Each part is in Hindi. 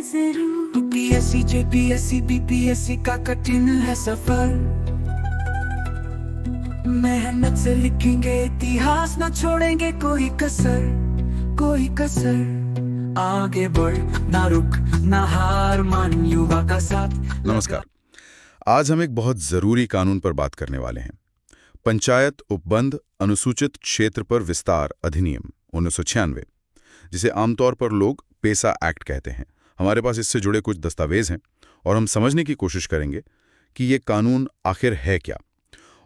जरूर। यूपीएससी जेपीएससी बीपीएससी का कठिन है सफर, मेहनत से लिखेंगे इतिहास, न छोड़ेंगे कोई कसर, कोई कसर। आगे बढ़, ना रुक, ना हार मान, युवा का साथ। नमस्कार। आज हम एक बहुत जरूरी कानून पर बात करने वाले हैं। पंचायत उपबंध अनुसूचित क्षेत्र पर विस्तार अधिनियम 1996, जिसे आमतौर पर लोग पेसा एक्ट कहते हैं। हमारे पास इससे जुड़े कुछ दस्तावेज हैं और हम समझने की कोशिश करेंगे कि ये कानून आखिर है क्या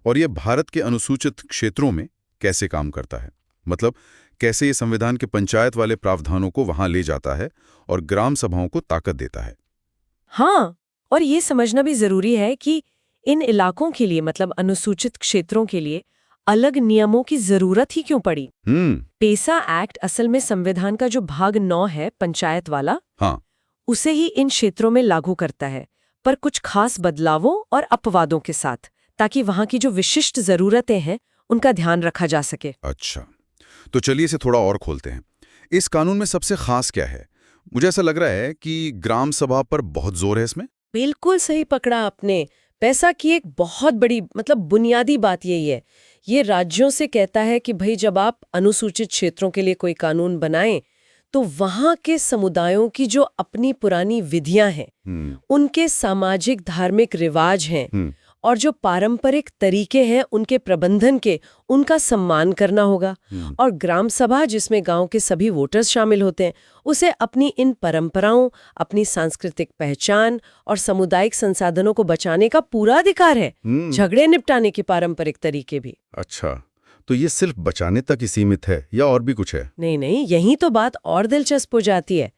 और ये भारत के अनुसूचित क्षेत्रों में कैसे काम करता है। मतलब कैसे ये संविधान के पंचायत वाले प्रावधानों को वहां ले जाता है और ग्राम सभाओं को ताकत देता है। हाँ, और ये समझना भी जरूरी है कि इन इलाकों के लिए मतलब अनुसूचित क्षेत्रों के लिए अलग नियमों की जरूरत ही क्यों पड़ी। पेसा एक्ट असल में संविधान का जो भाग 9 है पंचायत वाला, हाँ, उसे ही इन क्षेत्रों में लागू करता है, पर कुछ खास बदलावों और अपवादों के साथ, ताकि वहां की जो विशिष्ट जरूरतें हैं उनका ध्यान रखा जा सके। अच्छा, तो चलिए इसे थोड़ा और खोलते हैं। इस कानून में सबसे खास क्या है? मुझे ऐसा लग रहा है कि ग्राम सभा पर बहुत जोर है इसमें। बिल्कुल सही पकड़ा आपने। पैसा की एक बहुत बड़ी मतलब बुनियादी बात यही है। ये राज्यों से कहता है कि भाई जब आप अनुसूचित क्षेत्रों के लिए कोई कानून बनाएं तो वहां के समुदायों की जो अपनी पुरानी विधियां हैं, उनके सामाजिक धार्मिक रिवाज हैं और जो पारंपरिक तरीके हैं उनके प्रबंधन के, उनका सम्मान करना होगा। और ग्राम सभा जिसमें गांव के सभी वोटर्स शामिल होते हैं, उसे अपनी इन परंपराओं, अपनी सांस्कृतिक पहचान और सामुदायिक संसाधनों को बचाने का पूरा अधिकार है, झगड़े निपटाने के पारंपरिक तरीके भी। अच्छा, तो ये सिर्फ बचाने तक ही सीमित है या और भी कुछ है? नहीं, यही तो बात और दिलचस्प हो जाती है।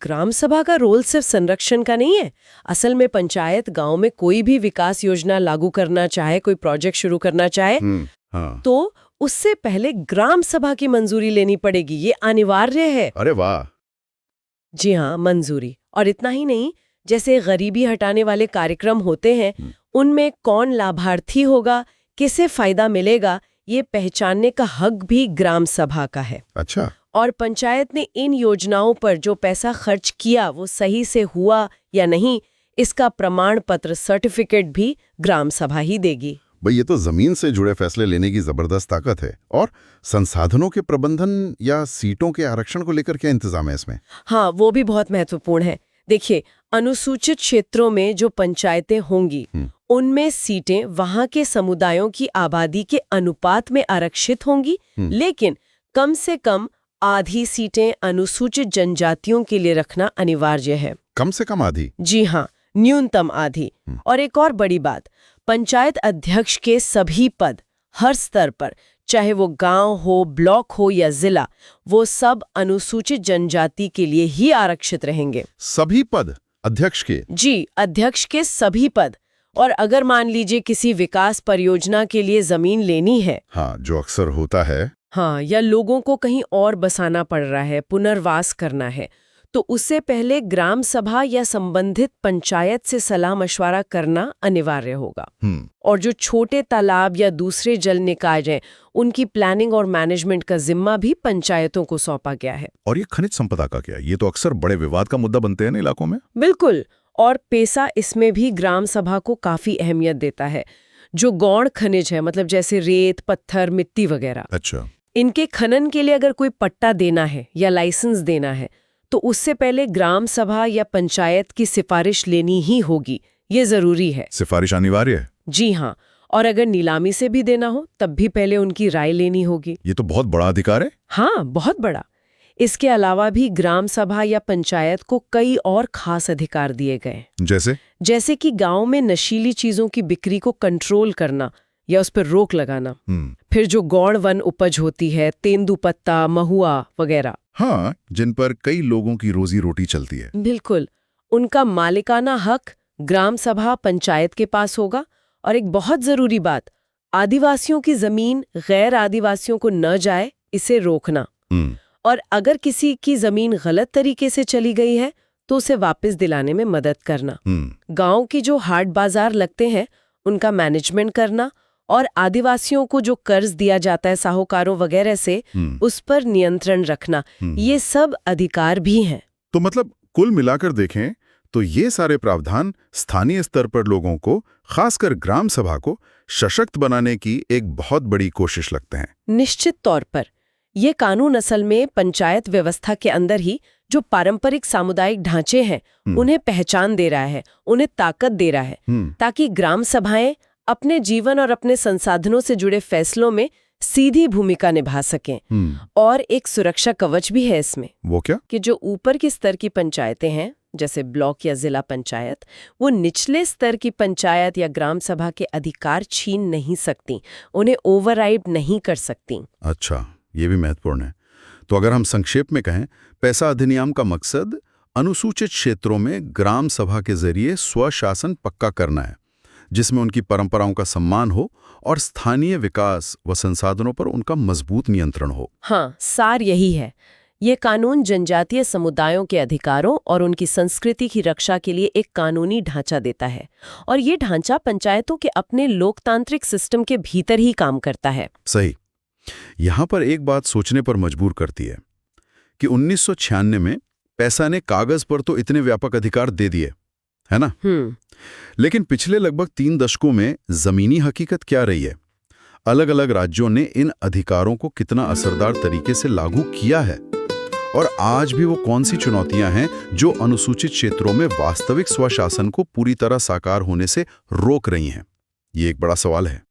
ग्राम सभा का रोल सिर्फ संरक्षण का नहीं है। असल में पंचायत गांव में कोई भी विकास योजना लागू करना चाहे, कोई प्रोजेक्ट शुरू करना चाहे, हाँ। तो उससे पहले ग्राम सभा की मंजूरी लेनी पड़ेगी। ये अनिवार्य है। अरे वाह! जी हाँ, मंजूरी। और इतना ही नहीं, जैसे गरीबी हटाने वाले कार्यक्रम होते हैं, उनमें कौन लाभार्थी होगा, किसे फायदा मिलेगा, ये पहचानने का हक भी ग्राम सभा का है। अच्छा। और पंचायत ने इन योजनाओं पर जो पैसा खर्च किया वो सही से हुआ या नहीं, इसका प्रमाण पत्र सर्टिफिकेट भी ग्राम सभा ही देगी। भाई, ये तो जमीन से जुड़े फैसले लेने की जबरदस्त ताकत है। और संसाधनों के प्रबंधन या सीटों के आरक्षण को लेकर क्या इंतजाम है इसमें? हाँ, वो भी बहुत महत्वपूर्ण है। देखिए, अनुसूचित क्षेत्रों में जो पंचायतें होंगी, उनमें सीटें वहां के समुदायों की आबादी के अनुपात में आरक्षित होंगी, लेकिन कम से कम आधी सीटें अनुसूचित जनजातियों के लिए रखना अनिवार्य है। कम से कम आधी? जी हाँ, न्यूनतम आधी। और एक और बड़ी बात, पंचायत अध्यक्ष के सभी पद हर स्तर पर, चाहे वो गांव हो, ब्लॉक हो या जिला, वो सब अनुसूचित जनजाति के लिए ही आरक्षित रहेंगे। सभी पद अध्यक्ष के? जी, अध्यक्ष के सभी पद। और अगर मान लीजिए किसी विकास परियोजना के लिए जमीन लेनी है, हाँ, जो अक्सर होता है, हाँ, या लोगों को कहीं और बसाना पड़ रहा है, पुनर्वास करना है, तो उससे पहले ग्राम सभा या संबंधित पंचायत से सलाह मशवरा करना अनिवार्य होगा। और जो छोटे तालाब या दूसरे जल निकाय हैं, उनकी प्लानिंग और मैनेजमेंट का जिम्मा भी पंचायतों को सौंपा गया है। और ये खनिज संपदा का क्या? ये तो अक्सर बड़े विवाद का मुद्दा बनते हैं ना इलाकों में। बिल्कुल। और पेसा इसमें भी ग्राम सभा को काफी अहमियत देता है। जो गौण खनिज है, मतलब जैसे रेत, पत्थर, मिट्टी वगैरह, अच्छा, इनके खनन के लिए अगर कोई पट्टा देना है या लाइसेंस देना है, तो उससे पहले ग्राम सभा या पंचायत की सिफारिश लेनी ही होगी। ये जरूरी है। सिफारिश अनिवार्य है? जी हाँ। और अगर नीलामी से भी देना हो तब भी पहले उनकी राय लेनी होगी। ये तो बहुत बड़ा अधिकार है। हाँ, बहुत बड़ा। इसके अलावा भी ग्राम सभा या पंचायत को कई और खास अधिकार दिए गए। जैसे कि गांव में नशीली चीजों की बिक्री को कंट्रोल करना या उस पर रोक लगाना। फिर जो गौण वन उपज होती है, तेंदुपत्ता, महुआ वगैरह, हाँ, जिन पर कई लोगों की रोजी रोटी चलती है, बिल्कुल, उनका मालिकाना हक ग्राम सभा पंचायत के पास होगा। और एक बहुत जरूरी बात, आदिवासियों की जमीन गैर आदिवासियों को न जाए, इसे रोकना। और अगर किसी की जमीन गलत तरीके से चली गई है तो उसे वापस दिलाने में मदद करना। गांव की जो हाट बाजार लगते हैं उनका मैनेजमेंट करना और आदिवासियों को जो कर्ज दिया जाता है साहूकारों वगैरह से, उस पर नियंत्रण रखना, ये सब अधिकार भी हैं। तो मतलब कुल मिलाकर देखें तो ये सारे प्रावधान स्थानीय स्तर पर लोगों को, खासकर ग्राम सभा को सशक्त बनाने की एक बहुत बड़ी कोशिश लगते हैं। निश्चित तौर पर ये कानून असल में पंचायत व्यवस्था के अंदर ही जो पारंपरिक सामुदायिक ढांचे हैं उन्हें पहचान दे रहा है, उन्हें ताकत दे रहा है, ताकि ग्राम सभाएं अपने जीवन और अपने संसाधनों से जुड़े फैसलों में सीधी भूमिका निभा सकें। और एक सुरक्षा कवच भी है इसमें। वो क्या? कि जो ऊपर की स्तर की पंचायतें हैं, जैसे ब्लॉक या जिला पंचायत, वो निचले स्तर की पंचायत या ग्राम सभा के अधिकार छीन नहीं सकती, उन्हें ओवरराइड नहीं कर सकती। अच्छा, ये भी महत्वपूर्ण है। तो अगर हम संक्षेप में कहें, पैसा अधिनियम का मकसद अनुसूचित क्षेत्रों में ग्राम सभा के जरिए स्वशासन पक्का करना है, जिसमें उनकी परंपराओं का सम्मान हो और स्थानीय विकास व संसाधनों पर उनका मजबूत नियंत्रण हो। हाँ, सार यही है। ये कानून जनजातीय समुदायों के अधिकारों और उनकी संस्कृति की रक्षा के लिए एक कानूनी ढांचा देता है, और ये ढांचा पंचायतों के अपने लोकतांत्रिक सिस्टम के भीतर ही काम करता है। सही। यहाँ पर एक बात सोचने पर मजबूर करती है कि 1996 में पैसा ने कागज पर तो इतने व्यापक अधिकार दे दिए, है ना? लेकिन पिछले लगभग 3 दशकों में जमीनी हकीकत क्या रही है? अलग अलग राज्यों ने इन अधिकारों को कितना असरदार तरीके से लागू किया है, और आज भी वो कौन सी चुनौतियां हैं जो अनुसूचित क्षेत्रों में वास्तविक स्वशासन को पूरी तरह साकार होने से रोक रही हैं? ये एक बड़ा सवाल है।